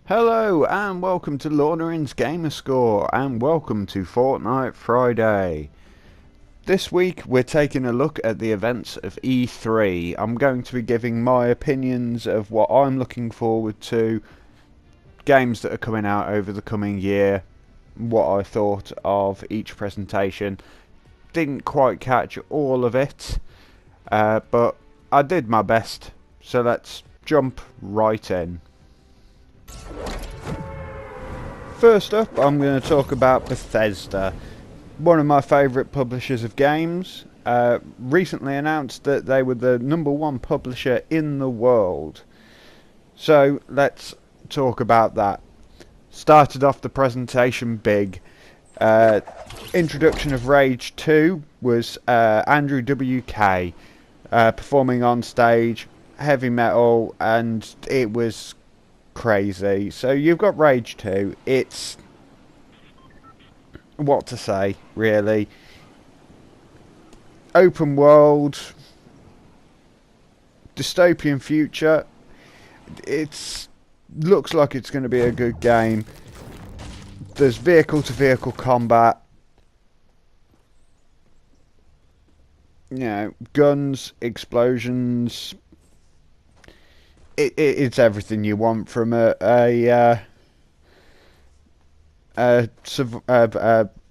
Hello and welcome to Launerin's Gamerscore and welcome to Fortnite Friday. This week we're taking a look at the events of E3. I'm going to be giving my opinions of what I'm looking forward to, games that are coming out over the coming year, what I thought of each presentation. Didn't quite catch all of it, but I did my best, so let's jump right in. First up, I'm going to talk about Bethesda, one of my favourite publishers of games. Recently announced that they were the #1 publisher in the world. So let's talk about that. Started off the presentation big. Introduction of Rage 2 was Andrew WK performing on stage, heavy metal, and it was crazy. So you've got Rage 2. It's what to say, really. Open world, dystopian future. It's looks like it's going to be a good game. There's vehicle to vehicle combat. You know, guns, explosions. It's everything you want from a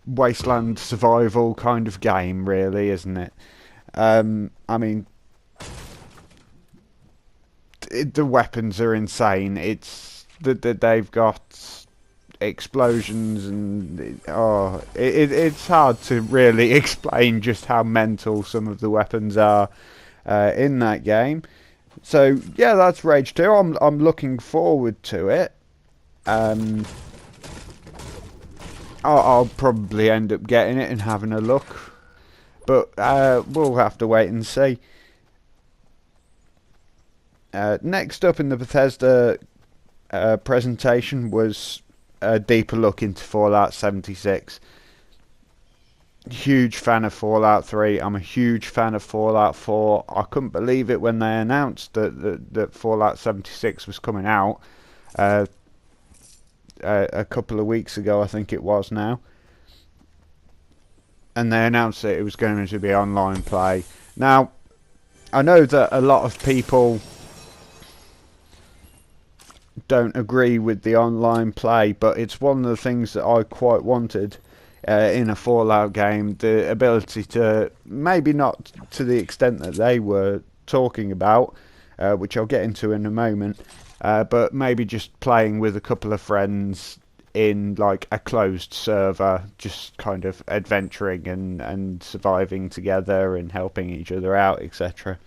wasteland survival kind of game, really, isn't it? I mean, the weapons are insane. It's that they've got explosions and it's hard to really explain just how mental some of the weapons are in that game. So yeah, that's Rage 2. I'm looking forward to it. I'll probably end up getting it and having a look, but we'll have to wait and see. Next up in the Bethesda presentation was a deeper look into Fallout 76. Huge fan of Fallout 3. I'm a huge fan of Fallout 4. I couldn't believe it when they announced that Fallout 76 was coming out a couple of weeks ago, I think it was now. And they announced that it was going to be online play. Now, I know that a lot of people don't agree with the online play, but it's one of the things that I quite wanted in a Fallout game. The ability to, maybe not to the extent that they were talking about, which I'll get into in a moment, but maybe just playing with a couple of friends in like a closed server, just kind of adventuring and surviving together and helping each other out, etc.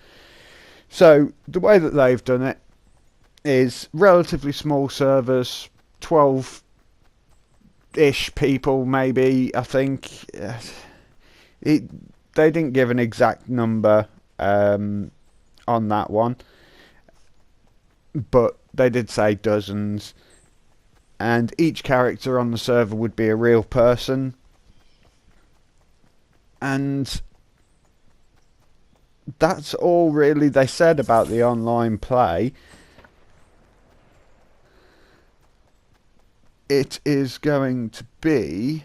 So the way that they've done it is relatively small servers, 12-ish people maybe, I think. They didn't give an exact number on that one, but they did say dozens, and each character on the server would be a real person. And that's all really they said about the online play. It is going to be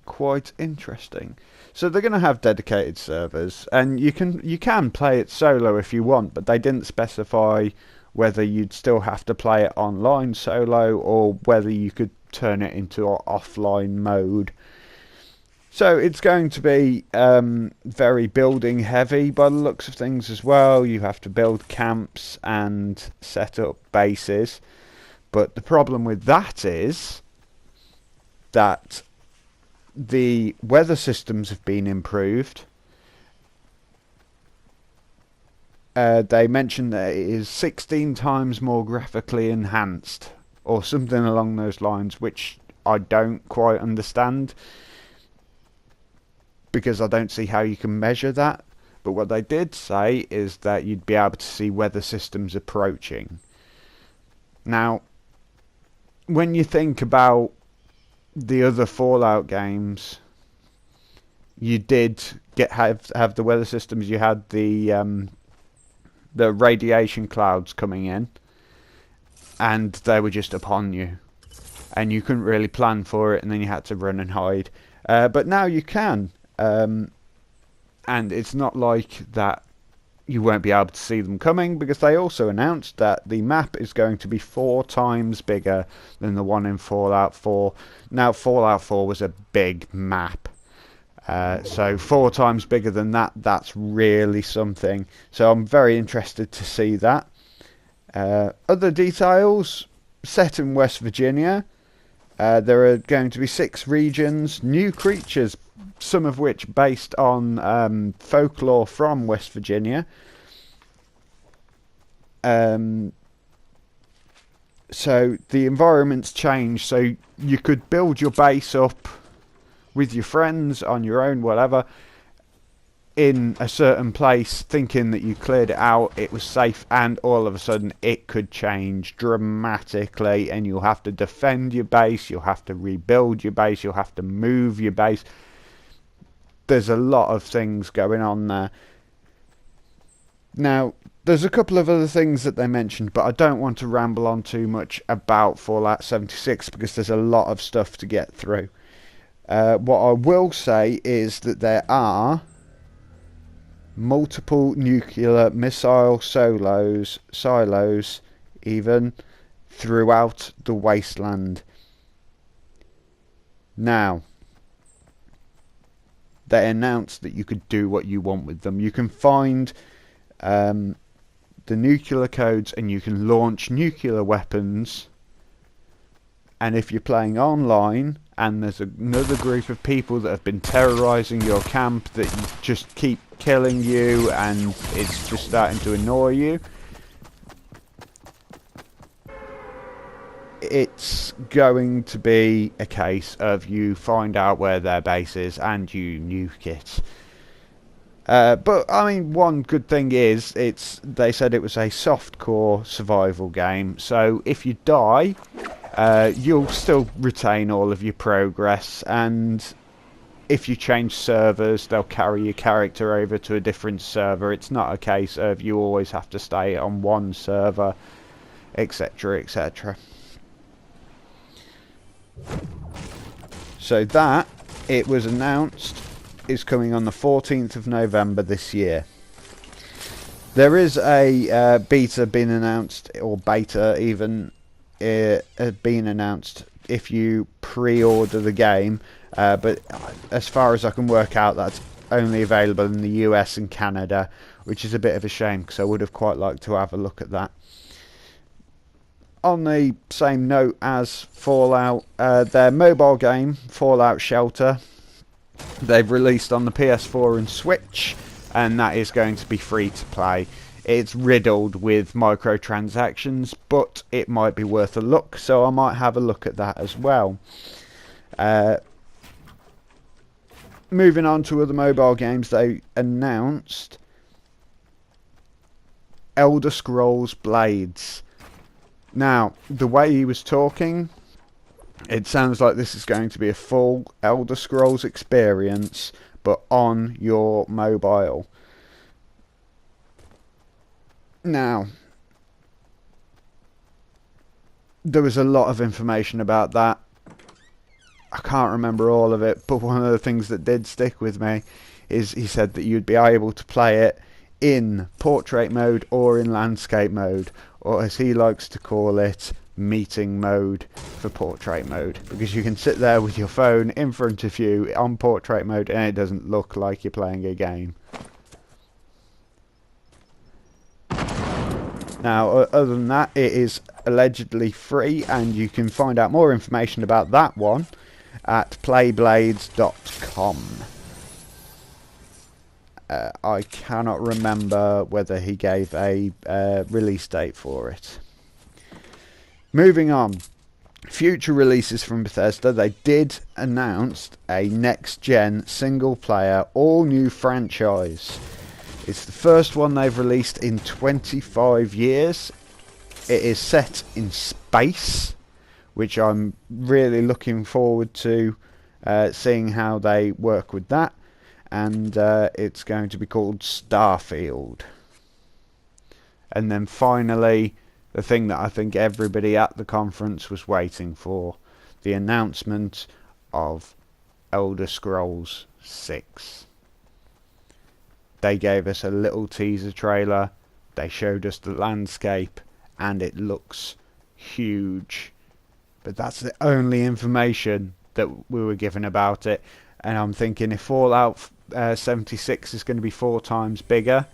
quite interesting. So they're going to have dedicated servers, and you can play it solo if you want, but they didn't specify whether you'd still have to play it online solo or whether you could turn it into an offline mode. So it's going to be very building heavy by the looks of things as well. You have to build camps and set up bases. But the problem with that is that the weather systems have been improved. They mentioned that it is 16 times more graphically enhanced, or something along those lines, which I don't quite understand, because I don't see how you can measure that. But what they did say is that you'd be able to see weather systems approaching. Now, when you think about the other Fallout games, you did have the weather systems. You had the radiation clouds coming in, and they were just upon you, and you couldn't really plan for it, and then you had to run and hide. But now you can, and it's not like that you won't be able to see them coming, because they also announced that the map is going to be 4 times bigger than the one in Fallout 4. Now, Fallout 4 was a big map, so 4 times bigger than that, that's really something. So I'm very interested to see that. Other details, set in West Virginia. There are going to be 6 regions, new creatures, some of which based on folklore from West Virginia. So the environment's changed, so you could build your base up with your friends, on your own, whatever, in a certain place, thinking that you cleared it out, it was safe, and all of a sudden it could change dramatically, and you'll have to defend your base, you'll have to rebuild your base, you'll have to move your base. There's a lot of things going on there. Now, there's a couple of other things that they mentioned, but I don't want to ramble on too much about Fallout 76 because there's a lot of stuff to get through. What I will say is that there are multiple nuclear missile silos even throughout the wasteland. Now, they announced that you could do what you want with them. You can find the nuclear codes and you can launch nuclear weapons, and if you're playing online and there's another group of people that have been terrorizing your camp that just keep killing you and it's just starting to annoy you, it's going to be a case of you find out where their base is and you nuke it. But I mean, one good thing is they said it was a softcore survival game, so if you die, you'll still retain all of your progress, and if you change servers, they'll carry your character over to a different server. It's not a case of you always have to stay on one server, etc, etc. So that, it was announced, is coming on the 14th of November this year. There is a beta being announced, or beta even, being announced if you pre-order the game, but as far as I can work out, that's only available in the US and Canada, which is a bit of a shame because I would have quite liked to have a look at that. On the same note as Fallout, their mobile game, Fallout Shelter, they've released on the PS4 and Switch, and that is going to be free to play. It's riddled with microtransactions, but it might be worth a look, so I might have a look at that as well. Moving on to other mobile games, they announced Elder Scrolls Blades. Now, the way he was talking, it sounds like this is going to be a full Elder Scrolls experience, but on your mobile. Now, there was a lot of information about that. I can't remember all of it, but one of the things that did stick with me is he said that you'd be able to play it in portrait mode or in landscape mode, or as he likes to call it, meeting mode for portrait mode, because you can sit there with your phone in front of you on portrait mode and it doesn't look like you're playing a game. Now, other than that, it is allegedly free, and you can find out more information about that one at playblades.com. I cannot remember whether he gave a release date for it. Moving on, future releases from Bethesda. They did announce a next-gen single-player, all-new franchise. It's the first one they've released in 25 years. It is set in space, which I'm really looking forward to seeing how they work with that. And it's going to be called Starfield. And then finally, the thing that I think everybody at the conference was waiting for, the announcement of Elder Scrolls 6. They gave us a little teaser trailer, they showed us the landscape, and it looks huge. But that's the only information that we were given about it. And I'm thinking if Fallout 76 is going to be 4 times bigger,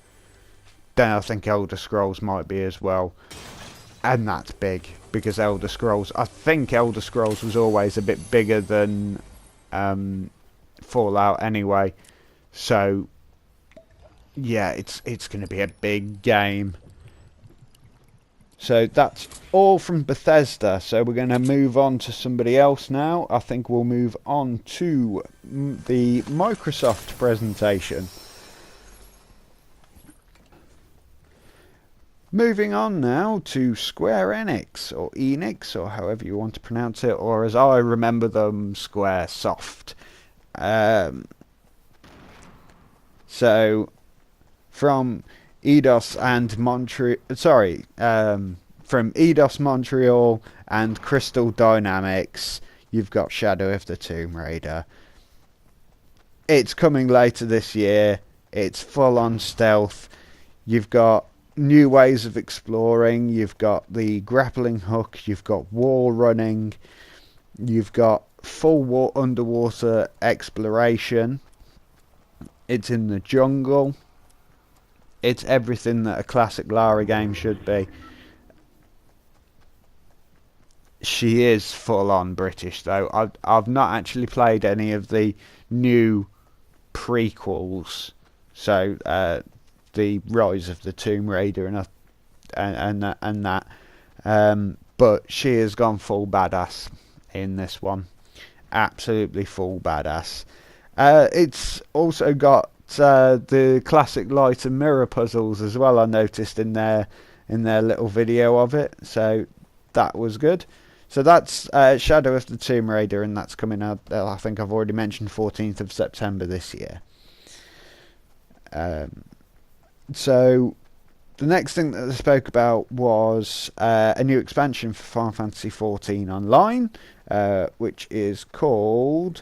then I think Elder Scrolls might be as well. And that's big, because I think Elder Scrolls was always a bit bigger than Fallout anyway. So yeah, it's going to be a big game. So that's all from Bethesda. So we're going to move on to somebody else now. I think we'll move on to the Microsoft presentation. Moving on now to Square Enix, or Enix, or however you want to pronounce it, or as I remember them, Squaresoft. So from Eidos and from Eidos Montreal and Crystal Dynamics, you've got Shadow of the Tomb Raider. It's coming later this year. It's full on stealth. You've got new ways of exploring. You've got the grappling hook. You've got wall running. You've got full underwater exploration. It's in the jungle. It's everything that a classic Lara game should be. She is full on British though. I've not actually played any of the new prequels. So the Rise of the Tomb Raider and that. But she has gone full badass in this one. Absolutely full badass. It's also got the classic light and mirror puzzles as well. I noticed in their little video of it, so that was good. So that's Shadow of the Tomb Raider, and that's coming out. I think I've already mentioned 14th of September this year. So the next thing that they spoke about was a new expansion for Final Fantasy XIV Online, which is called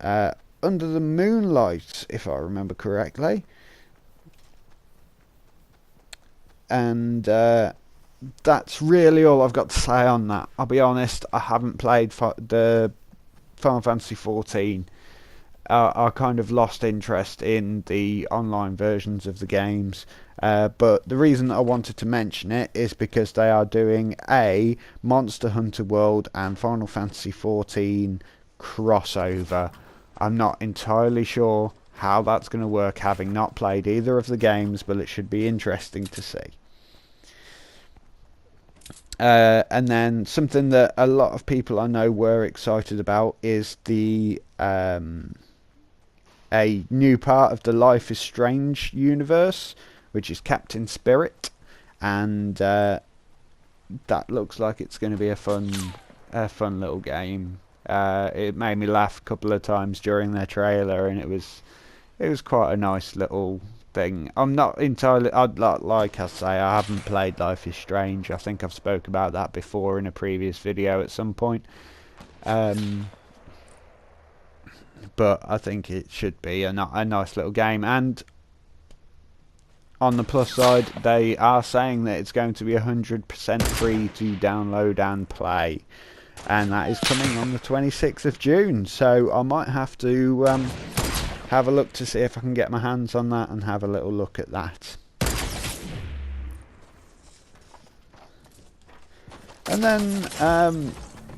Under the Moonlight, if I remember correctly. And that's really all I've got to say on that. I'll be honest, I haven't played the Final Fantasy XIV. I kind of lost interest in the online versions of the games. But the reason I wanted to mention it is because they are doing a Monster Hunter World and Final Fantasy XIV crossover. I'm not entirely sure how that's going to work, having not played either of the games, but it should be interesting to see. And then something that a lot of people I know were excited about is the a new part of the Life is Strange universe, which is Captain Spirit, and that looks like it's going to be a fun little game. It made me laugh a couple of times during their trailer, and it was quite a nice little thing. I'm not entirely, like I say, I haven't played Life is Strange. I think I've spoke about that before in a previous video at some point. But I think it should be a nice little game. And on the plus side, they are saying that it's going to be 100% free to download and play. And that is coming on the 26th of June. So I might have to have a look to see if I can get my hands on that and have a little look at that. And then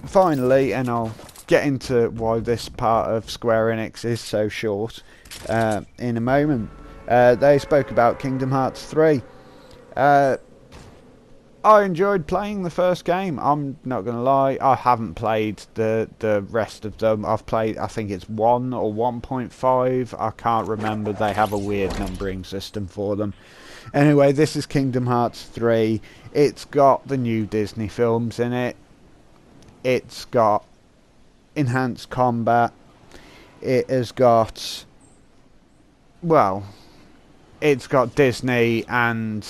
finally, and I'll get into why this part of Square Enix is so short in a moment, they spoke about Kingdom Hearts 3. I enjoyed playing the first game. I'm not going to lie. I haven't played the rest of them. I've played, I think it's 1 or 1.5. I can't remember. They have a weird numbering system for them. Anyway, this is Kingdom Hearts 3. It's got the new Disney films in it. It's got enhanced combat. It has got, well, it's got Disney and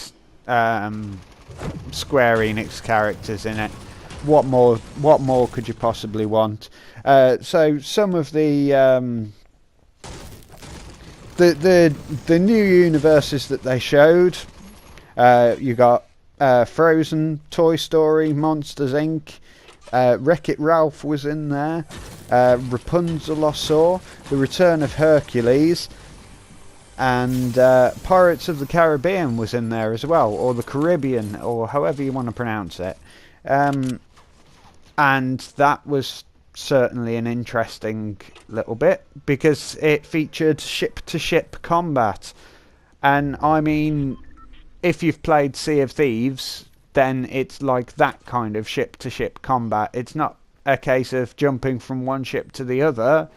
Square Enix characters in it. What more could you possibly want? So some of the new universes that they showed, you got Frozen, Toy Story, Monsters Inc. Wreck-It Ralph was in there. Rapunzel I saw. The Return of Hercules. And Pirates of the Caribbean was in there as well, or the Caribbean, or however you want to pronounce it. And that was certainly an interesting little bit, because it featured ship-to-ship combat. And I mean, if you've played Sea of Thieves, then it's like that kind of ship-to-ship combat. It's not a case of jumping from one ship to the other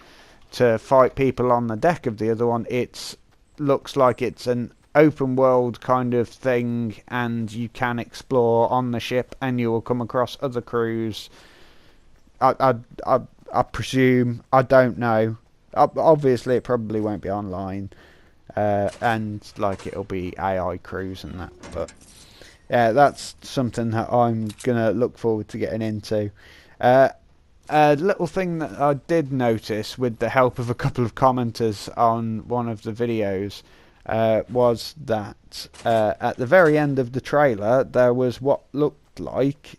to fight people on the deck of the other one. It's looks like it's an open world kind of thing, and you can explore on the ship, and you will come across other crews. I presume, I don't know. Obviously, it probably won't be online, and like it'll be AI crews and that. But yeah, that's something that I'm gonna look forward to getting into. A little thing that I did notice, with the help of a couple of commenters on one of the videos, was that at the very end of the trailer there was what looked like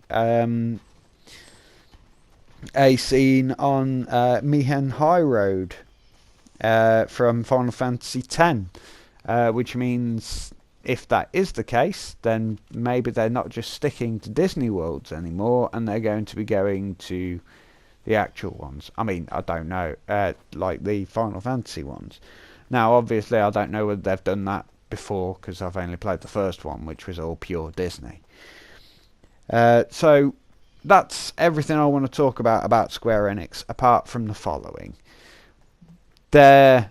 a scene on Mihen High Road from Final Fantasy X, which means if that is the case, then maybe they're not just sticking to Disney worlds anymore, and they're going to be going to the actual ones. I mean, I don't know, like the Final Fantasy ones. Now, obviously, I don't know whether they've done that before, because I've only played the first one, which was all pure Disney. So, that's everything I want to talk about Square Enix, apart from the following. Their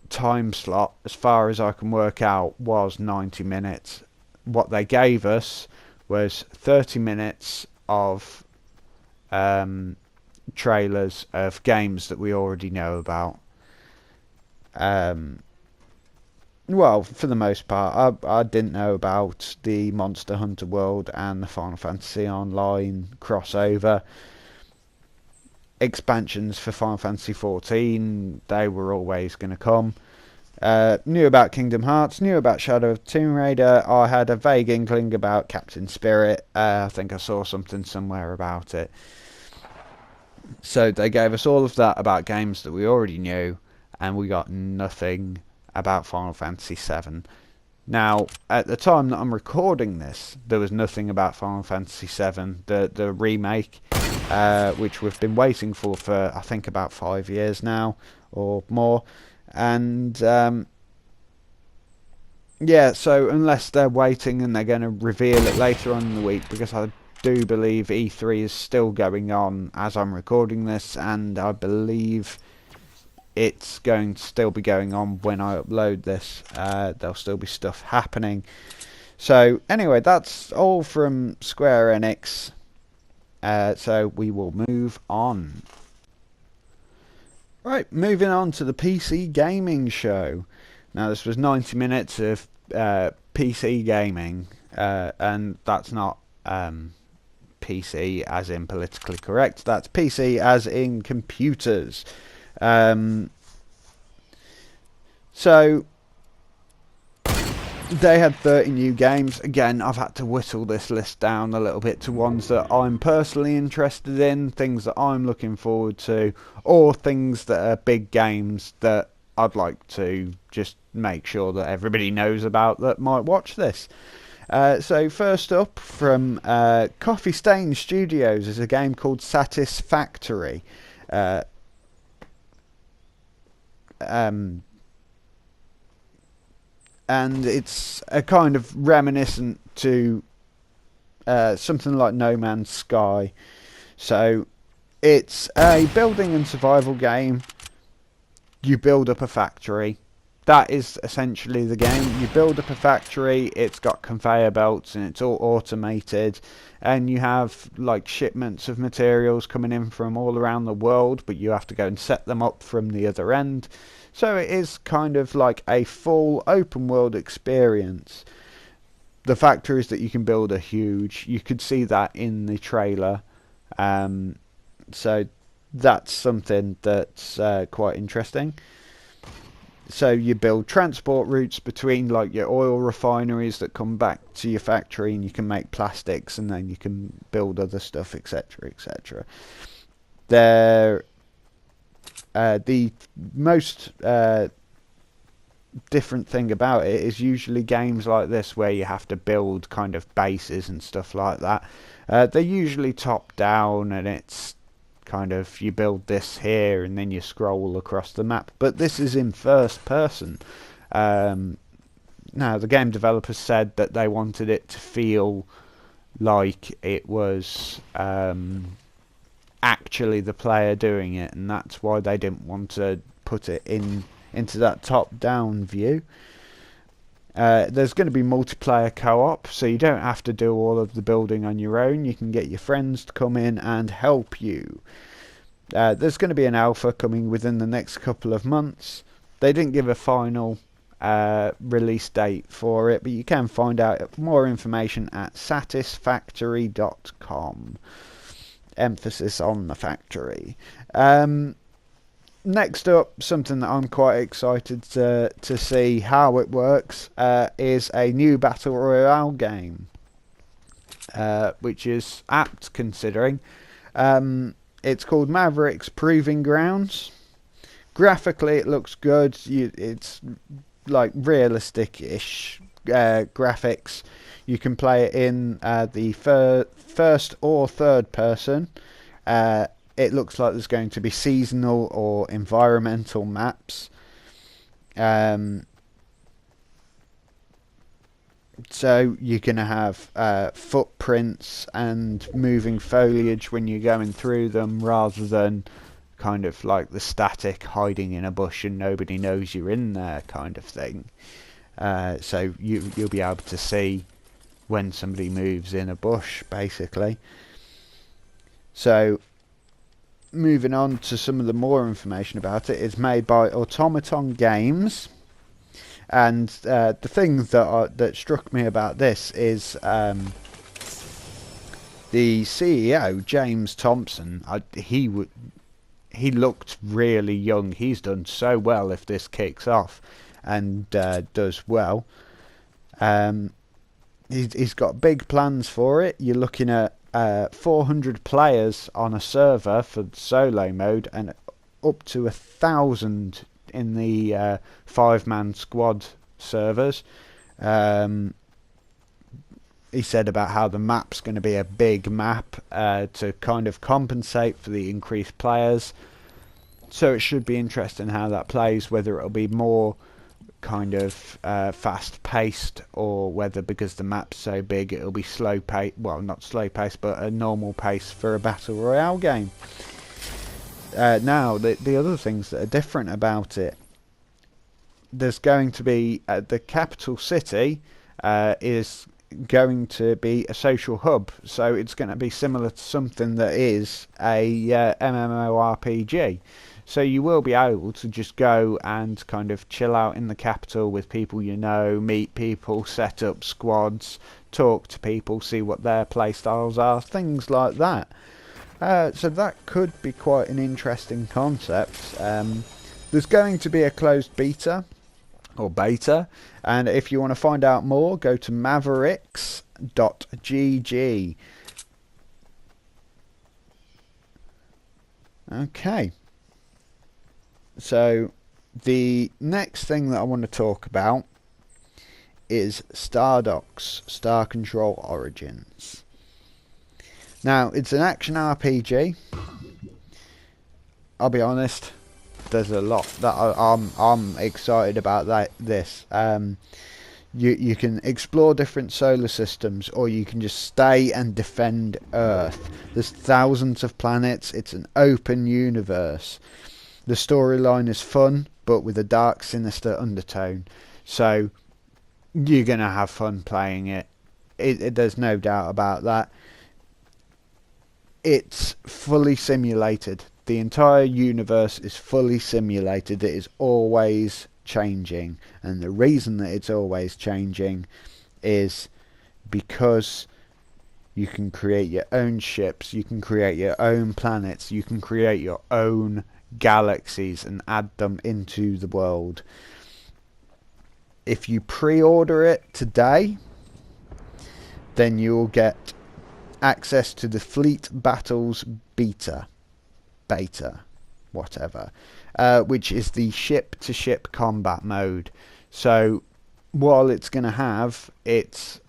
time slot, as far as I can work out, was 90 minutes. What they gave us was 30 minutes of trailers of games that we already know about. Well, for the most part, I didn't know about the Monster Hunter World and the Final Fantasy Online crossover. Expansions for Final Fantasy 14, they were always going to come. Knew about Kingdom Hearts, knew about Shadow of Tomb Raider. I had a vague inkling about Captain Spirit. I think I saw something somewhere about it. So they gave us all of that about games that we already knew, and we got nothing about Final Fantasy VII. Now, at the time that I'm recording this, there was nothing about Final Fantasy VII, the remake, which we've been waiting for I think about 5 years now, or more. And yeah, so unless they're waiting and they're going to reveal it later on in the week, because I do believe E3 is still going on as I'm recording this, and I believe it's going to still be going on when I upload this. There'll still be stuff happening. So anyway, that's all from Square Enix. So we will move on. Right, moving on to the PC gaming show. Now, this was 90 minutes of PC gaming, and that's not PC as in politically correct, that's PC as in computers. So they had 30 new games. Again, I've had to whittle this list down a little bit to ones that I'm personally interested in, things that I'm looking forward to, or things that are big games that I'd like to just make sure that everybody knows about that might watch this. So first up, from Coffee Stain Studios, is a game called Satisfactory. And it's a kind of reminiscent to something like No Man's Sky. So it's a building and survival game. You build up a factory. That is essentially the game. You build up a factory, it's got conveyor belts and it's all automated, and you have like shipments of materials coming in from all around the world, but you have to go and set them up from the other end. So it is kind of like a full open world experience. the factories that you can build are huge. You could see that in the trailer. So that's something that's quite interesting. So you build transport routes between like your oil refineries that come back to your factory, and you can make plastics, and then you can build other stuff, etc., etc. The most different thing about it is usually games like this where you have to build kind of bases and stuff like that. They're usually top down, and it's kind of you build this here and then you scroll across the map, but this is in first person. Now the game developers said that they wanted it to feel like it was actually the player doing it, and that's why they didn't want to put it into that top down view. There's going to be multiplayer co-op, so you don't have to do all of the building on your own. You can get your friends to come in and help you. There's going to be an alpha coming within the next couple of months. They didn't give a final release date for it, but you can find out more information at satisfactory.com. Emphasis on the factory. Next up, something that I'm quite excited to see how it works is a new Battle Royale game, which is apt considering. It's called Maverick's Proving Grounds. Graphically, it looks good. It's like realistic-ish graphics. You can play it in the first or third person. It looks like there's going to be seasonal or environmental maps. So you're going to have footprints and moving foliage when you're going through them, rather than kind of like the static hiding in a bush and nobody knows you're in there kind of thing. So you'll be able to see when somebody moves in a bush, basically. So moving on to some of the more information about it, it's made by Automaton Games, and the thing that struck me about this is the CEO, James Thompson. He looked really young. He's done so well if this kicks off and does well. He's got big plans for it. You're looking at 400 players on a server for solo mode, and up to 1,000 in the 5-man squad servers. He said about how the map's going to be a big map to kind of compensate for the increased players. So it should be interesting how that plays, whether it'll be more kind of fast paced, or whether because the map's so big it'll be slow pace, well, not slow pace, but a normal pace for a battle royale game. Now the other things that are different about it, there's going to be the capital city is going to be a social hub, so it's going to be similar to something that is a MMORPG. So you will be able to just go and kind of chill out in the capital with people you know, meet people, set up squads, talk to people, see what their play styles are, things like that. So that could be quite an interesting concept. There's going to be a closed beta, and if you want to find out more, go to mavericks.gg. Okay. So the next thing that I want to talk about is Stardock's Star Control Origins. Now, it's an action RPG. I'll be honest, there's a lot that I'm excited about this. You can explore different solar systems, or you can just stay and defend Earth. There's thousands of planets. It's an open universe. The storyline is fun, but with a dark, sinister undertone. So you're going to have fun playing it. There's no doubt about that. It's fully simulated. The entire universe is fully simulated. It is always changing. And the reason that it's always changing is because you can create your own ships, you can create your own planets, you can create your own galaxies and add them into the world. If you pre-order it today, then you'll get access to the Fleet Battles beta, whatever, which is the ship-to-ship combat mode. So while it's going to have, it's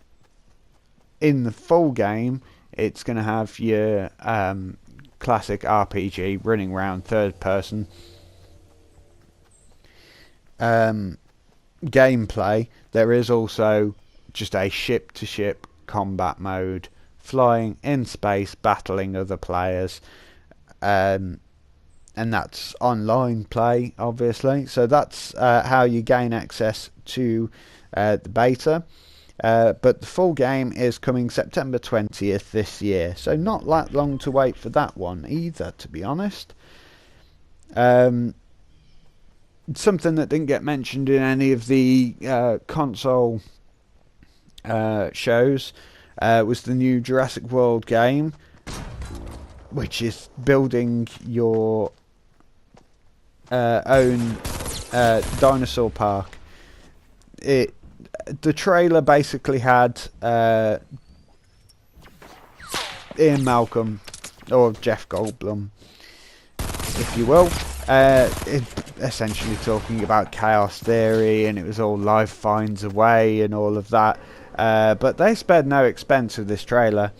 in the full game, it's going to have your classic RPG running around third person gameplay. There is also just a ship-to-ship combat mode, flying in space, battling other players, and that's online play, obviously. So that's how you gain access to the beta. But the full game is coming September 20th this year, so not that long to wait for that one either, to be honest. Something that didn't get mentioned in any of the console shows was the new Jurassic World game, which is building your own dinosaur park. The trailer basically had Ian Malcolm, or Jeff Goldblum, if you will, essentially talking about chaos theory, and it was all life finds a way and all of that. But they spared no expense with this trailer.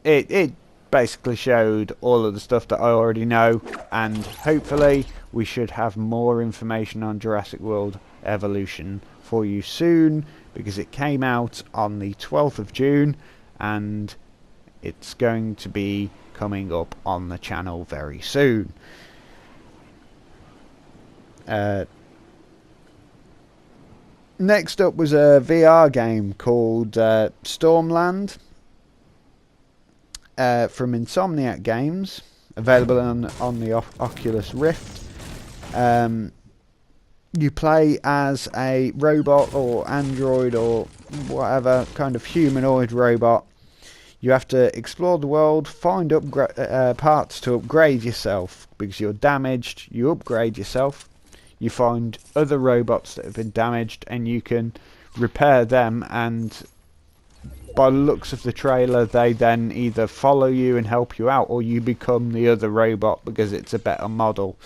It basically showed all of the stuff that I already know, and hopefully we should have more information on Jurassic World Evolution for you soon, because it came out on the 12th of June and it's going to be coming up on the channel very soon. Next up was a VR game called Stormland from Insomniac Games, available on the Oculus Rift. You play as a robot or android or whatever kind of humanoid robot. You have to explore the world, find parts to upgrade yourself, because you're damaged. You upgrade yourself. You find other robots that have been damaged, and you can repair them. And by the looks of the trailer, they then either follow you and help you out, or you become the other robot because it's a better model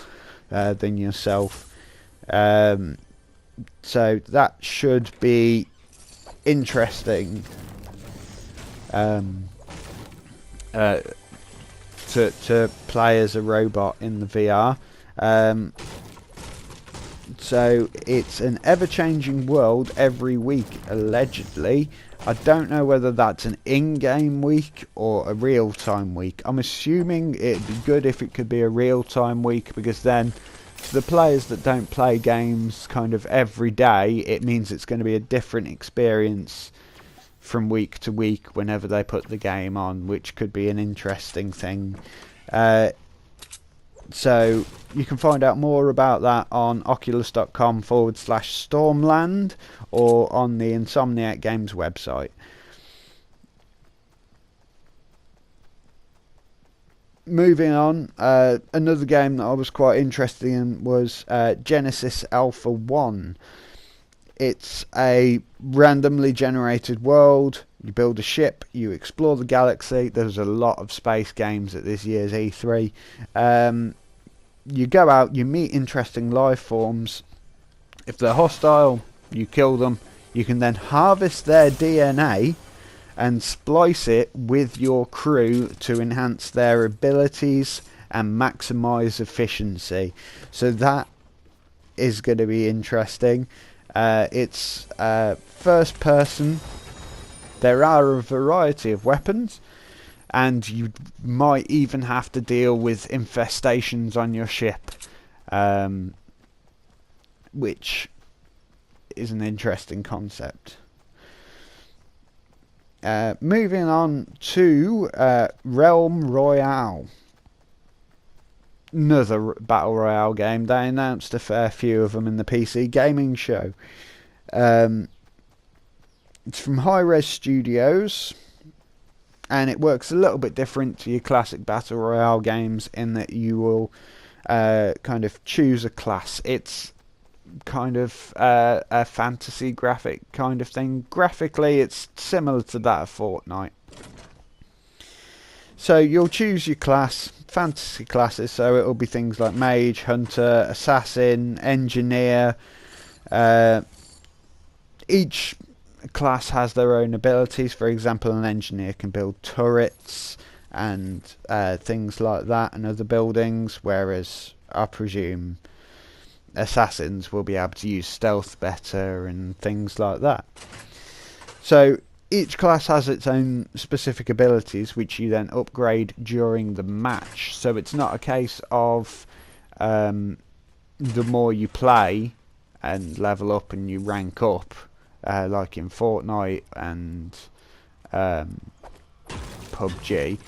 than yourself. So that should be interesting to play as a robot in the VR. So it's an ever-changing world every week, allegedly. I don't know whether that's an in-game week or a real-time week. I'm assuming it'd be good if it could be a real-time week, because then for the players that don't play games kind of every day, it means it's going to be a different experience from week to week whenever they put the game on, which could be an interesting thing. So you can find out more about that on oculus.com/Stormland or on the Insomniac Games website. Moving on, another game that I was quite interested in was Genesis Alpha 1. It's a randomly generated world. You build a ship, you explore the galaxy. There's a lot of space games at this year's E3. You go out, you meet interesting life forms. If they're hostile, you kill them. You can then harvest their DNA and splice it with your crew to enhance their abilities and maximize efficiency. So that is going to be interesting. It's first person. There are a variety of weapons, and you might even have to deal with infestations on your ship, which is an interesting concept. Moving on to Realm Royale. Another Battle Royale game. They announced a fair few of them in the PC Gaming Show. It's from High Res Studios, and it works a little bit different to your classic Battle Royale games in that you will kind of choose a class. It's kind of a fantasy graphic kind of thing. Graphically, it's similar to that of Fortnite. So you'll choose your class, fantasy classes, so it'll be things like mage, hunter, assassin, engineer. Each class has their own abilities. For example, an engineer can build turrets and things like that and other buildings, whereas I presume assassins will be able to use stealth better and things like that. So each class has its own specific abilities, which you then upgrade during the match. So it's not a case of the more you play and level up and you rank up, like in Fortnite and PUBG,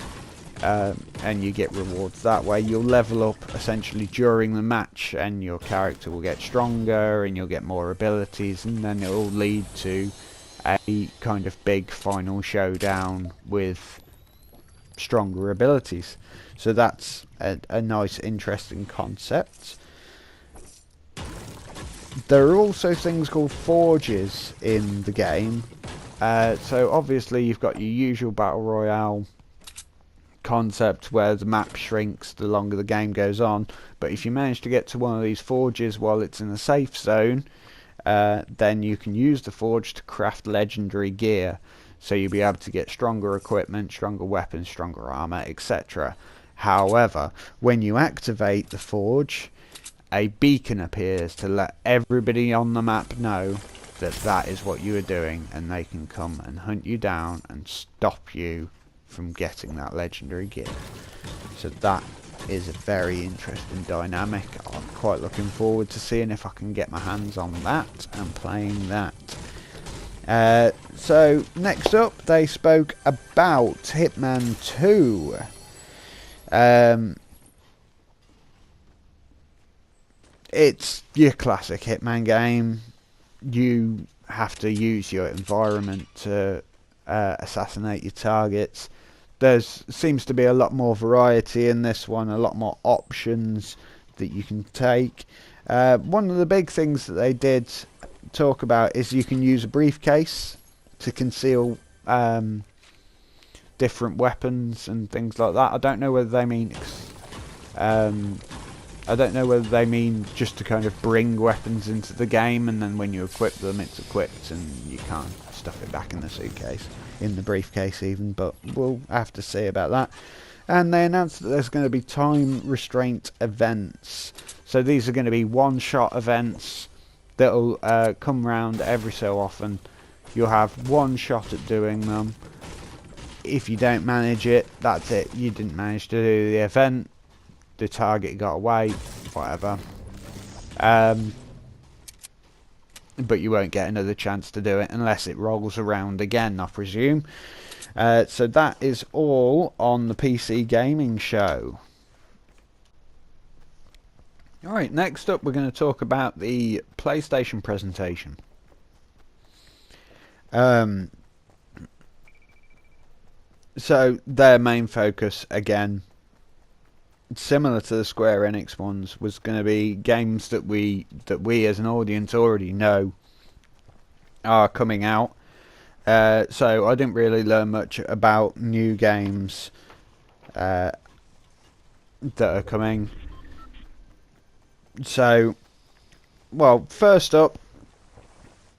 and you get rewards that way. You'll level up essentially during the match, and your character will get stronger and you'll get more abilities, and then it will lead to a kind of big final showdown with stronger abilities. So that's a nice, interesting concept. There are also things called forges in the game. So obviously you've got your usual Battle Royale concept where the map shrinks the longer the game goes on, but if you manage to get to one of these forges while it's in a safe zone, then you can use the forge to craft legendary gear. So you'll be able to get stronger equipment, stronger weapons, stronger armor, etc. However, when you activate the forge, a beacon appears to let everybody on the map know that that is what you are doing, and they can come and hunt you down and stop you from getting that legendary gear. So that is a very interesting dynamic. I'm quite looking forward to seeing if I can get my hands on that and playing that. So next up, they spoke about Hitman 2. It's your classic Hitman game. You have to use your environment to assassinate your targets. There seems to be a lot more variety in this one, a lot more options that you can take. One of the big things that they did talk about is you can use a briefcase to conceal different weapons and things like that. I don't know whether they mean just to kind of bring weapons into the game, and then when you equip them, it's equipped and you can't stuff it back in the suitcase, in the briefcase even, but we'll have to see about that. And they announced that there's going to be time restraint events. So these are going to be one-shot events that'll come round every so often. You'll have one shot at doing them. If you don't manage it, that's it. You didn't manage to do the event. The target got away, whatever. But you won't get another chance to do it unless it rolls around again, I presume. So that is all on the PC gaming show. Alright, next up we're going to talk about the PlayStation presentation. So their main focus, again, similar to the Square Enix ones, was going to be games that we as an audience already know are coming out. So I didn't really learn much about new games that are coming. So, well, first up,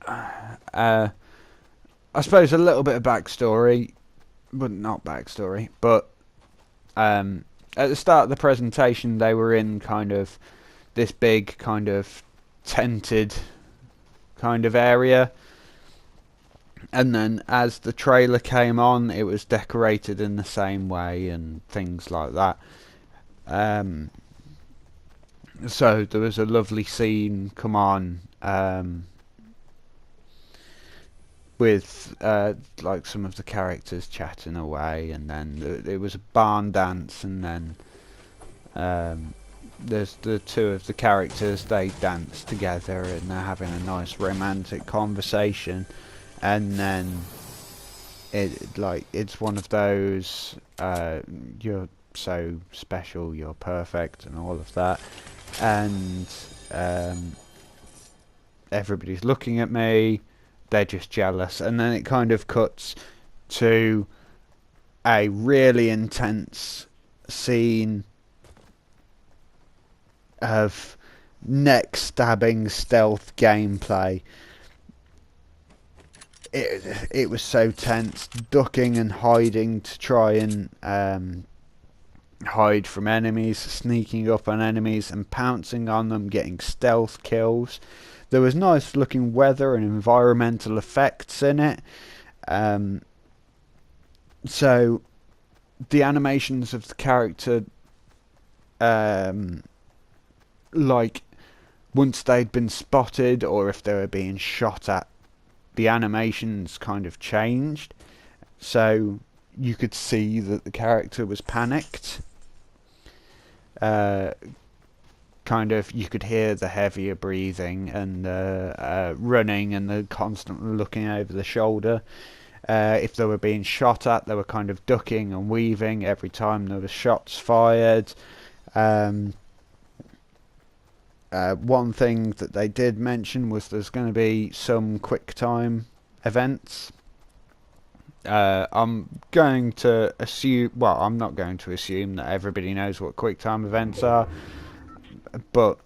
I suppose a little bit of backstory, but not backstory, but at the start of the presentation they were in kind of this big kind of tented kind of area, and then as the trailer came on it was decorated in the same way and things like that. So there was a lovely scene come on with like some of the characters chatting away, and then it was a barn dance, and then there's the two of the characters, they dance together and they're having a nice romantic conversation, and then it's one of those you're so special, you're perfect, and all of that, and everybody's looking at me, they're just jealous, and then it kind of cuts to a really intense scene of neck stabbing stealth gameplay. It was so tense, ducking and hiding to try and hide from enemies, sneaking up on enemies and pouncing on them, getting stealth kills. There was nice looking weather and environmental effects in it. So the animations of the character, like once they'd been spotted or if they were being shot at, the animations kind of changed. So you could see that the character was panicked. Kind of, you could hear the heavier breathing and running and the constantly looking over the shoulder. If they were being shot at, they were kind of ducking and weaving every time there were shots fired. One thing that they did mention was there's going to be some quick time events. I'm going to assume, well, I'm not going to assume that everybody knows what quick time events are, but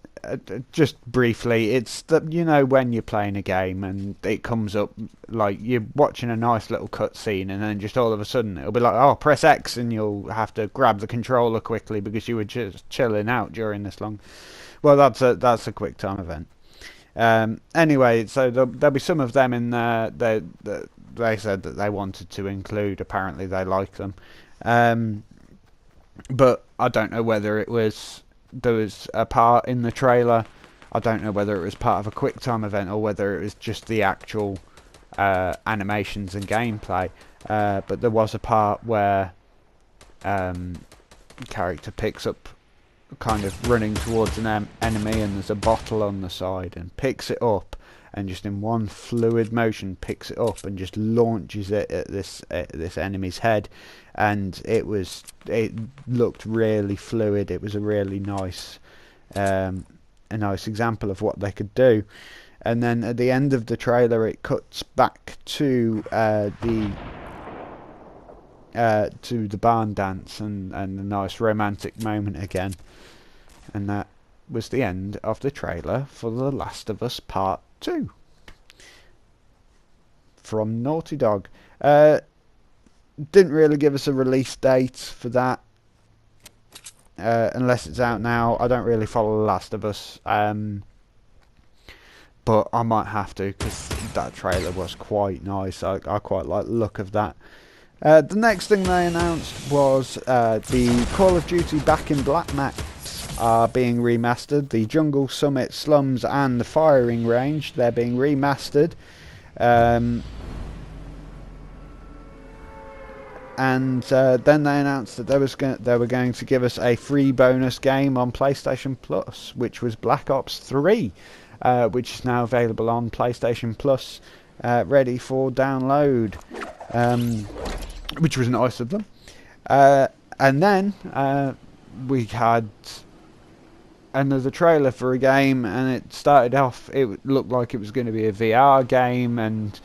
just briefly, it's that, you know, when you're playing a game and it comes up like you're watching a nice little cutscene and then just all of a sudden it'll be like, oh, press X, and you'll have to grab the controller quickly because you were just chilling out during this long. Well, that's a quick time event. Anyway, so there'll be some of them in there. They said that they wanted to include. Apparently, they like them, but I don't know whether there was a part in the trailer. I don't know whether it was part of a quick time event or whether it was just the actual animations and gameplay. But there was a part where the character picks up, kind of running towards an enemy, and there's a bottle on the side, and picks it up and just in one fluid motion picks it up and just launches it at this enemy's head, and it looked really fluid. It was a really nice example of what they could do. And then at the end of the trailer it cuts back to the barn dance and a nice romantic moment again. And that was the end of the trailer for The Last of Us Part 2 from Naughty Dog. Didn't really give us a release date for that, unless it's out now. I don't really follow The Last of Us, but I might have to because that trailer was quite nice. I quite like the look of that. The next thing they announced was the Call of Duty Back in Black maps are being remastered. The Jungle, Summit, Slums and the Firing Range, they're being remastered. And then they announced that they were going to give us a free bonus game on PlayStation Plus, which was Black Ops 3, which is now available on PlayStation Plus, ready for download, which was nice of them. And then we had another trailer for a game, and it started off, it looked like it was going to be a VR game, and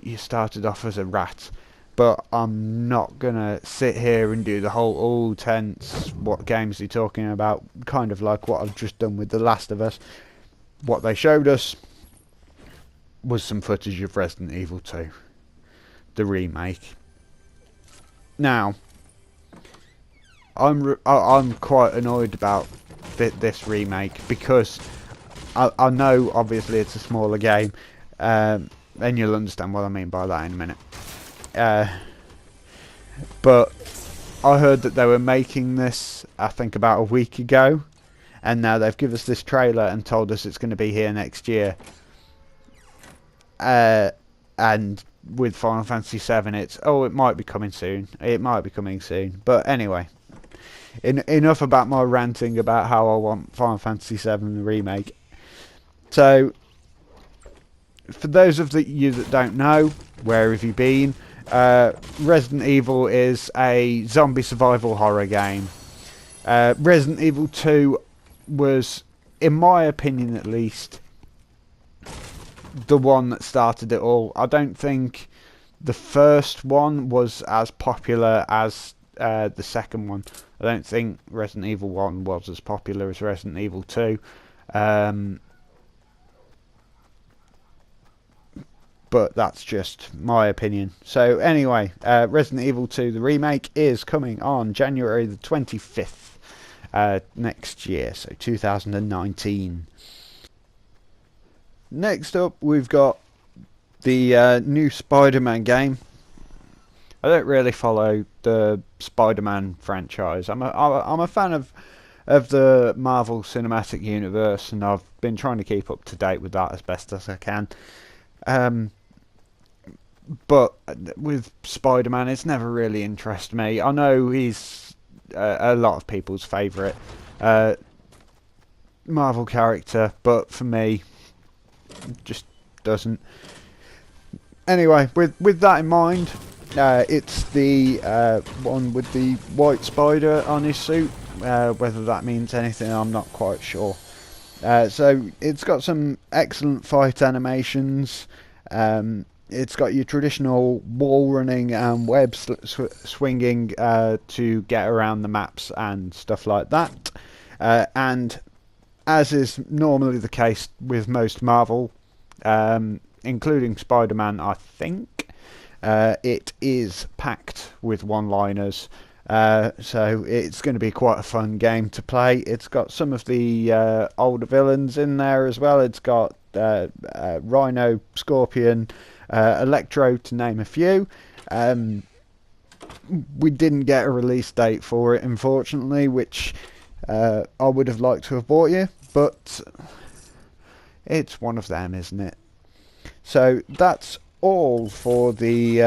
you started off as a rat. But I'm not going to sit here and do the whole tense, what games are you talking about, kind of like what I've just done with The Last of Us. What they showed us was some footage of Resident Evil 2, the remake. Now, I'm quite annoyed about this remake because I know obviously it's a smaller game, and you'll understand what I mean by that in a minute. But I heard that they were making this, I think, about a week ago, and now they've given us this trailer and told us it's going to be here next year. And with Final Fantasy VII, it might be coming soon. It might be coming soon. But anyway, enough about my ranting about how I want Final Fantasy VII Remake. So for those of you that don't know, where have you been? Resident Evil is a zombie survival horror game. Resident Evil 2 was, in my opinion at least, the one that started it all. I don't think the first one was as popular as the second one. I don't think Resident Evil 1 was as popular as Resident Evil 2. But that's just my opinion. So anyway, Resident Evil 2, the remake, is coming on January the 25th next year, so 2019. Next up, we've got the new Spider-Man game. I don't really follow the Spider-Man franchise. I'm a fan of the Marvel Cinematic Universe, and I've been trying to keep up to date with that as best as I can. But with Spider-Man, it's never really interested me. I know he's a lot of people's favourite Marvel character, but for me, just doesn't. Anyway, with that in mind, it's the one with the white spider on his suit. Whether that means anything, I'm not quite sure. So it's got some excellent fight animations. It's got your traditional wall running and web swinging to get around the maps and stuff like that. And as is normally the case with most Marvel, including Spider-Man, I think, it is packed with one-liners. So it's going to be quite a fun game to play. It's got some of the older villains in there as well. It's got Rhino, Scorpion, Electro, to name a few. We didn't get a release date for it, unfortunately, which I would have liked to have bought you, but it's one of them, isn't it? So that's all for the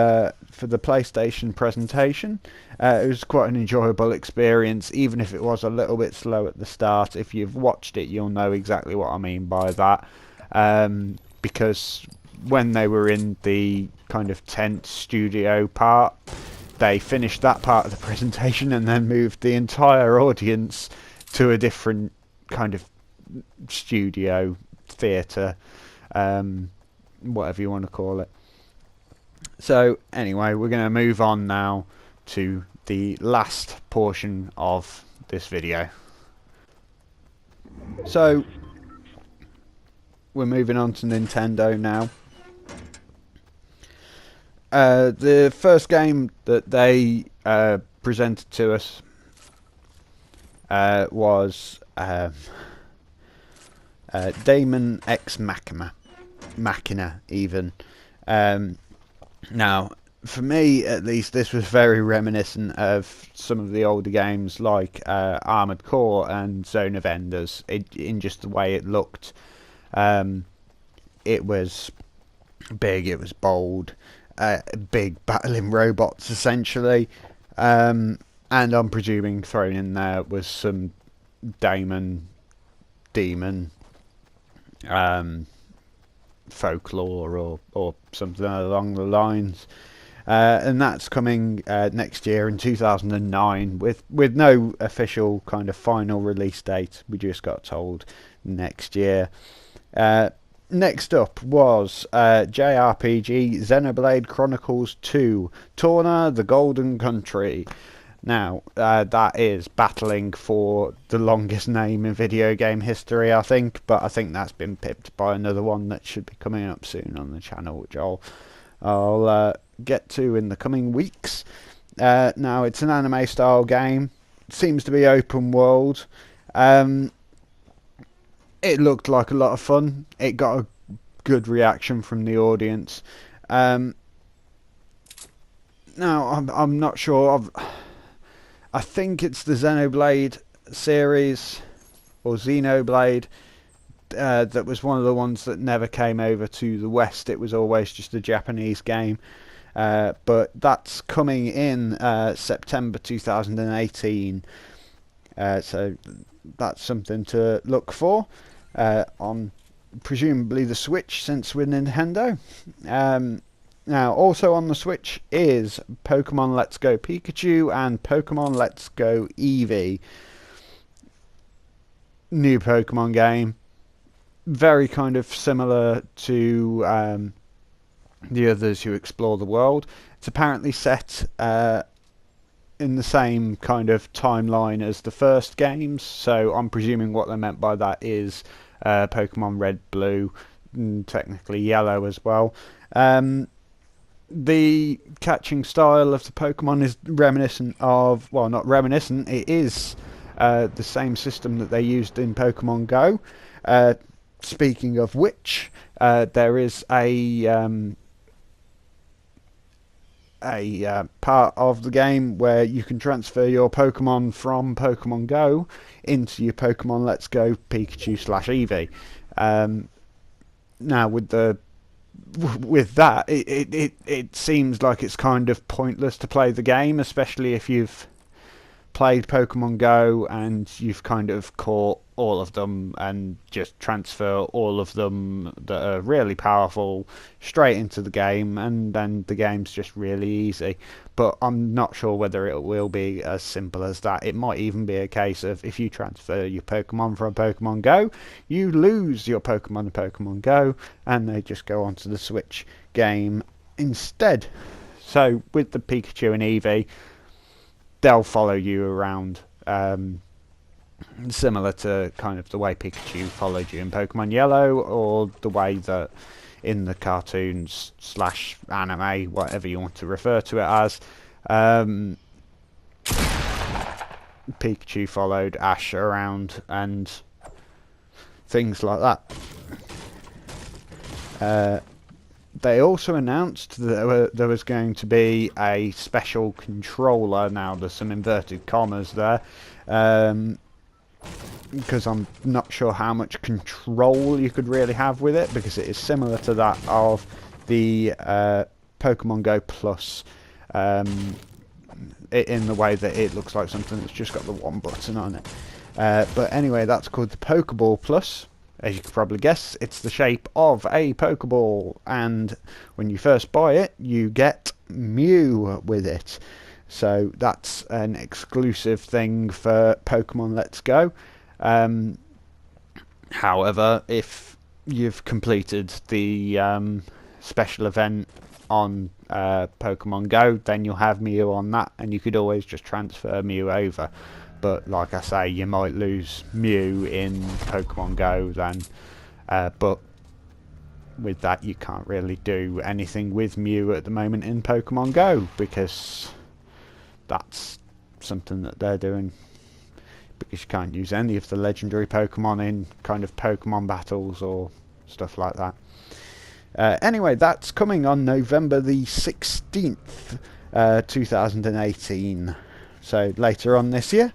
PlayStation presentation. It was quite an enjoyable experience, even if it was a little bit slow at the start. If you've watched it, you'll know exactly what I mean by that. Because when they were in the kind of tent studio part, they finished that part of the presentation and then moved the entire audience to a different kind of studio, theatre, whatever you want to call it. So anyway, we're going to move on now to the last portion of this video. So we're moving on to Nintendo now. The first game that they presented to us was Daemon X Machina even. Now, for me at least, this was very reminiscent of some of the older games like Armored Core and Zone of Enders, in just the way it looked. It was big, it was bold, big battling robots essentially, and I'm presuming thrown in there was some demon folklore or something along the lines, and that's coming next year in 2009 with no official kind of final release date. We just got told next year. Next up was JRPG Xenoblade Chronicles 2 Torna the Golden Country. Now, that is battling for the longest name in video game history, I think, but I think that's been pipped by another one that should be coming up soon on the channel, which I'll get to in the coming weeks. Now, it's an anime-style game. It seems to be open world. It looked like a lot of fun. It got a good reaction from the audience. Now, I'm not sure. I think it's the Xenoblade series, or Xenoblade, that was one of the ones that never came over to the West. It was always just a Japanese game. But that's coming in September 2018. So that's something to look for on presumably the Switch, since we're Nintendo. Now, also on the Switch is Pokemon Let's Go Pikachu and Pokemon Let's Go Eevee. New Pokemon game. Very kind of similar to the others who explore the world. It's apparently set in the same kind of timeline as the first games, so I'm presuming what they meant by that is Pokemon Red, Blue, and technically Yellow as well. The catching style of the Pokemon is reminiscent of, well, not reminiscent, it is the same system that they used in Pokemon Go. Speaking of which, there is a part of the game where you can transfer your Pokemon from Pokemon Go into your Pokemon Let's Go Pikachu /Eevee. Now with that, it seems like it's kind of pointless to play the game, especially if you've played Pokemon Go and you've kind of caught all of them and just transfer all of them that are really powerful straight into the game, and then the game's just really easy. But I'm not sure whether it will be as simple as that. It might even be a case of if you transfer your Pokemon from Pokemon Go, you lose your Pokemon in Pokemon Go and they just go onto the Switch game instead. So with the Pikachu and Eevee, they'll follow you around, similar to kind of the way Pikachu followed you in Pokemon Yellow, or the way that in the cartoons / anime, whatever you want to refer to it as, Pikachu followed Ash around and things like that. They also announced that there was going to be a special controller. Now there's some inverted commas there, because I'm not sure how much control you could really have with it, because it is similar to that of the Pokemon Go Plus, in the way that it looks like something that's just got the one button on it. But anyway, that's called the Pokeball Plus. As you can probably guess, it's the shape of a Pokeball, and when you first buy it, you get Mew with it. So that's an exclusive thing for Pokemon Let's Go. However, if you've completed the special event on Pokemon Go, then you'll have Mew on that, and you could always just transfer Mew over. But like I say, you might lose Mew in Pokemon Go then. But with that, you can't really do anything with Mew at the moment in Pokemon Go, because that's something that they're doing, because you can't use any of the legendary Pokemon in kind of Pokemon battles or stuff like that. Anyway, that's coming on November the 16th, 2018. So later on this year.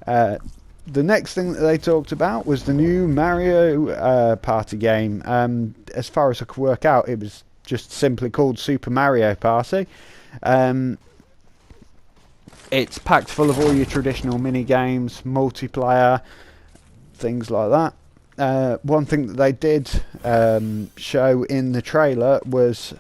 The next thing that they talked about was the new Mario Party game. As far as I could work out, it was just simply called Super Mario Party. It's packed full of all your traditional mini games, multiplayer, things like that. One thing that they did show in the trailer was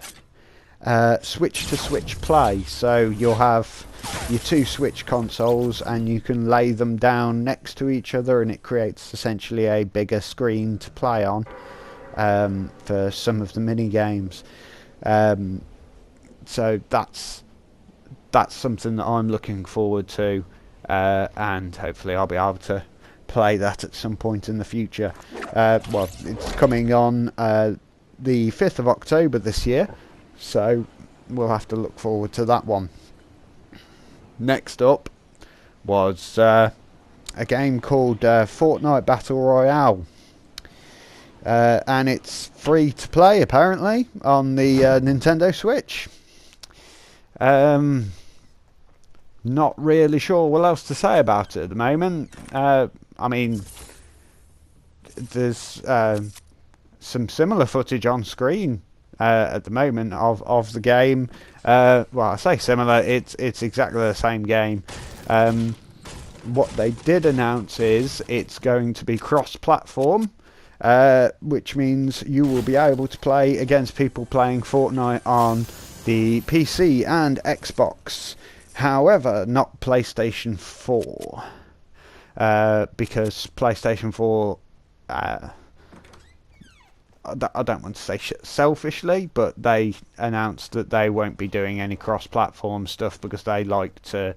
switch to switch play. So you'll have your two Switch consoles and you can lay them down next to each other, and it creates essentially a bigger screen to play on for some of the mini games. So that's something that I'm looking forward to, and hopefully I'll be able to play that at some point in the future. Well, it's coming on the 5th of October this year, so we'll have to look forward to that one. Next up was a game called Fortnite Battle Royale, and it's free to play apparently on the Nintendo Switch. Not really sure what else to say about it at the moment. I mean, there's some similar footage on screen at the moment of the game. Well, I say similar, it's exactly the same game. What they did announce is it's going to be cross-platform, which means you will be able to play against people playing Fortnite on the PC and Xbox. However, not PlayStation 4, because PlayStation 4, I don't want to say selfishly, but they announced that they won't be doing any cross-platform stuff because they like to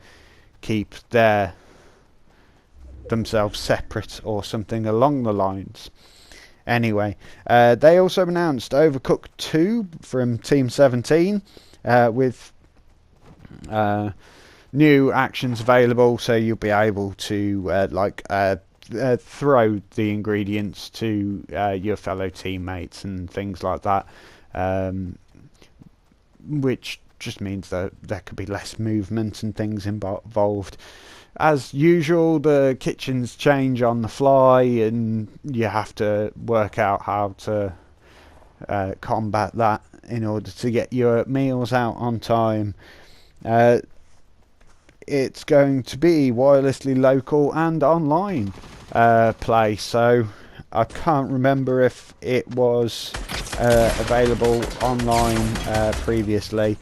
keep themselves separate or something along the lines. Anyway, they also announced Overcooked 2 from Team 17 with new actions available, so you'll be able to throw the ingredients to your fellow teammates and things like that, which just means that there could be less movement and things involved. As usual, the kitchens change on the fly and you have to work out how to combat that in order to get your meals out on time. It's going to be wirelessly local and online play, so I can't remember if it was available online previously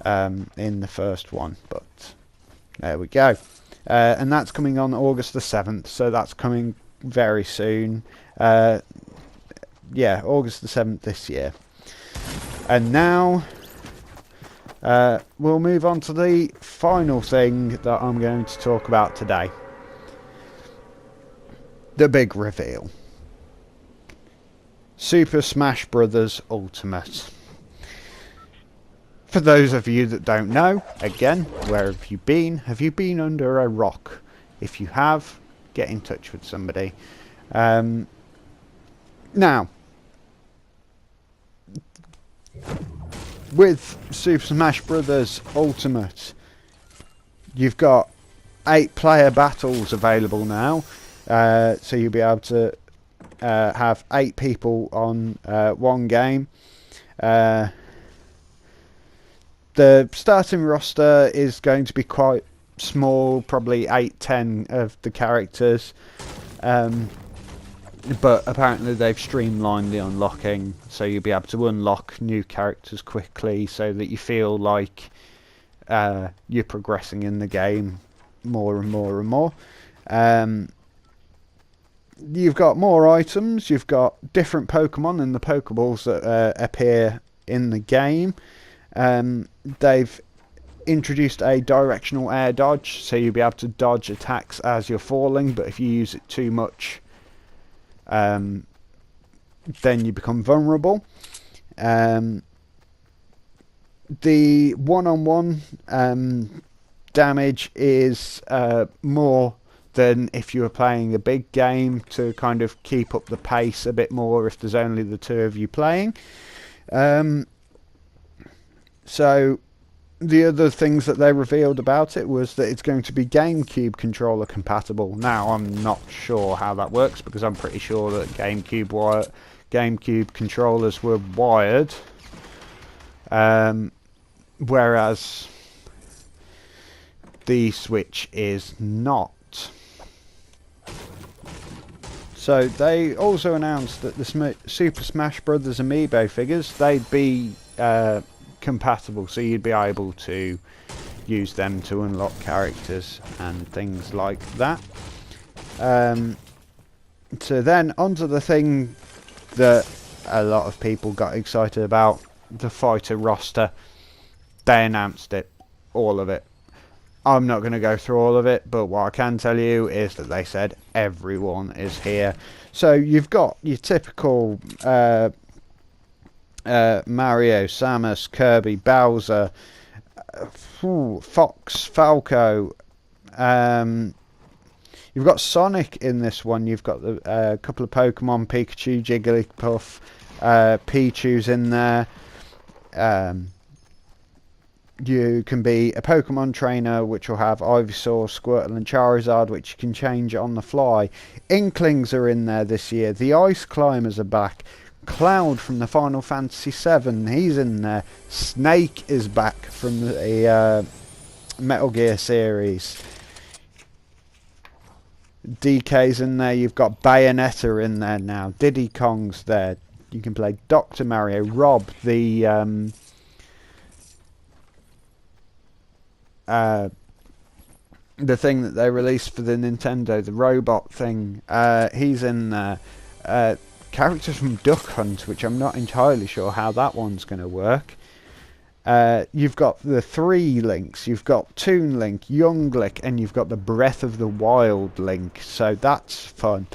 in the first one, but there we go. And that's coming on August the 7th, so that's coming very soon. Yeah, August the 7th this year. And now we'll move on to the final thing that I'm going to talk about today. The big reveal. Super Smash Bros. Ultimate. For those of you that don't know, again, where have you been? Have you been under a rock? If you have, get in touch with somebody. Now, with Super Smash Bros. Ultimate, you've got 8-player battles available now. So you'll be able to have 8 people on one game. The starting roster is going to be quite small, probably 8-10 of the characters, but apparently they've streamlined the unlocking, so you'll be able to unlock new characters quickly so that you feel like you're progressing in the game more and more and more. You've got more items, you've got different Pokemon in the Pokeballs that appear in the game. They've introduced a directional air dodge, so you'll be able to dodge attacks as you're falling, but if you use it too much, then you become vulnerable. The one-on-one damage is more than if you were playing a big game, to kind of keep up the pace a bit more if there's only the two of you playing. So the other things that they revealed about it was that it's going to be GameCube controller compatible. Now, I'm not sure how that works, because I'm pretty sure that GameCube controllers were wired, whereas the Switch is not. So they also announced that the Super Smash Bros. Amiibo figures, they'd be compatible, so you'd be able to use them to unlock characters and things like that. So then onto the thing that a lot of people got excited about, the fighter roster. They announced it, all of it. I'm not going to go through all of it, but what I can tell you is that they said everyone is here. So you've got your typical Mario, Samus, Kirby, Bowser, Fox, Falco. You've got Sonic in this one. You've got a couple of Pokemon, Pikachu, Jigglypuff, Pichu's in there. You can be a Pokemon trainer, which will have Ivysaur, Squirtle and Charizard, which you can change on the fly. Inklings are in there this year. The Ice Climbers are back. Cloud from the Final Fantasy VII, he's in there. Snake is back from the Metal Gear series. DK's in there. You've got Bayonetta in there now. Diddy Kong's there. You can play Dr. Mario, Rob, the thing that they released for the Nintendo, the robot thing. He's in there. Characters from Duck Hunt, which I'm not entirely sure how that one's going to work. You've got the 3 Links. You've got Toon Link, Young Link, and you've got the Breath of the Wild Link. So that's fun.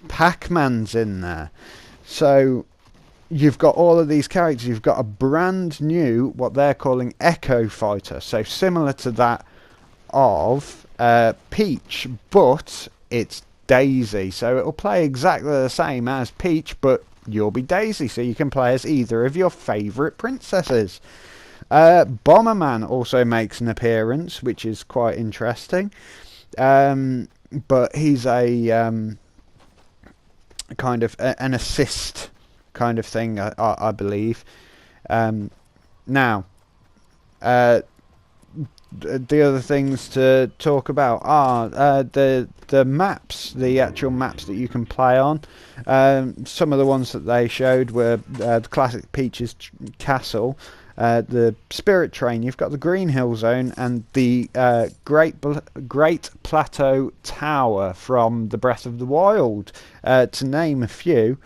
Pac-Man's in there. So you've got all of these characters. You've got a brand new, what they're calling Echo Fighter. So similar to that of Peach, but it's Daisy. So it'll play exactly the same as Peach, but you'll be Daisy. So you can play as either of your favourite princesses. Bomberman also makes an appearance, which is quite interesting. But he's a kind of an assist kind of thing, I believe. Now, the other things to talk about are the maps, the actual maps that you can play on. Some of the ones that they showed were the classic Peach's Castle, the Spirit Train. You've got the Green Hill Zone and the Great Plateau Tower from the Breath of the Wild, to name a few.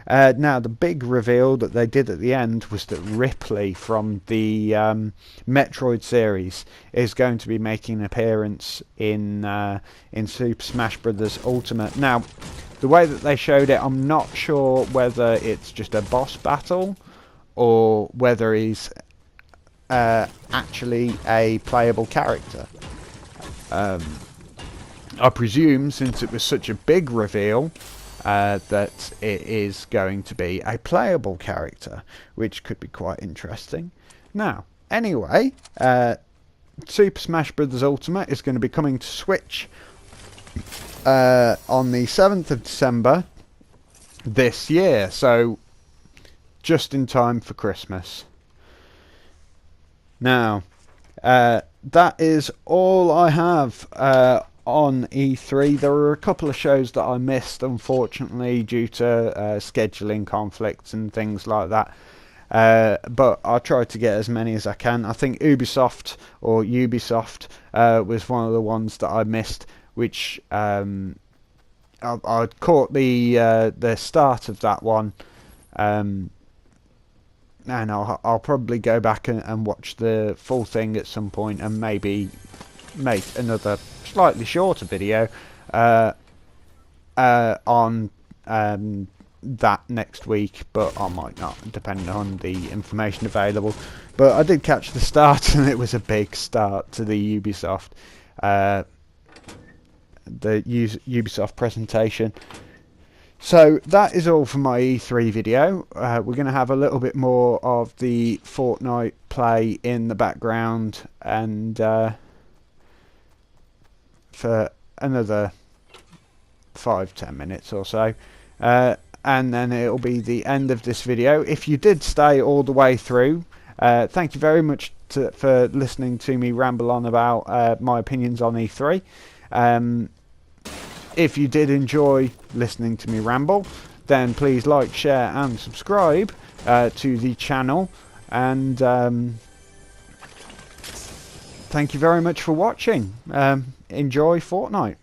Now, the big reveal that they did at the end was that Ripley from the Metroid series is going to be making an appearance in Super Smash Bros. Ultimate. Now, the way that they showed it, I'm not sure whether it's just a boss battle or whether he's actually a playable character. I presume, since it was such a big reveal, that it is going to be a playable character, which could be quite interesting. Now, anyway, Super Smash Bros. Ultimate is going to be coming to Switch on the 7th of December this year, so just in time for Christmas. Now, that is all I have on E3. There were a couple of shows that I missed, unfortunately, due to scheduling conflicts and things like that. But I'll try to get as many as I can. I think Ubisoft was one of the ones that I missed, which I caught the start of that one. And I'll probably go back and watch the full thing at some point and maybe make another slightly shorter video on that next week, but I might not, depending on the information available. But I did catch the start, and it was a big start to the Ubisoft presentation. So that is all for my E3 video. We're going to have a little bit more of the Fortnite play in the background, and for another 5-10 minutes or so, and then it'll be the end of this video. If you did stay all the way through, thank you very much for listening to me ramble on about my opinions on E3. If you did enjoy listening to me ramble, then please like, share and subscribe to the channel, and thank you very much for watching. Enjoy Fortnite.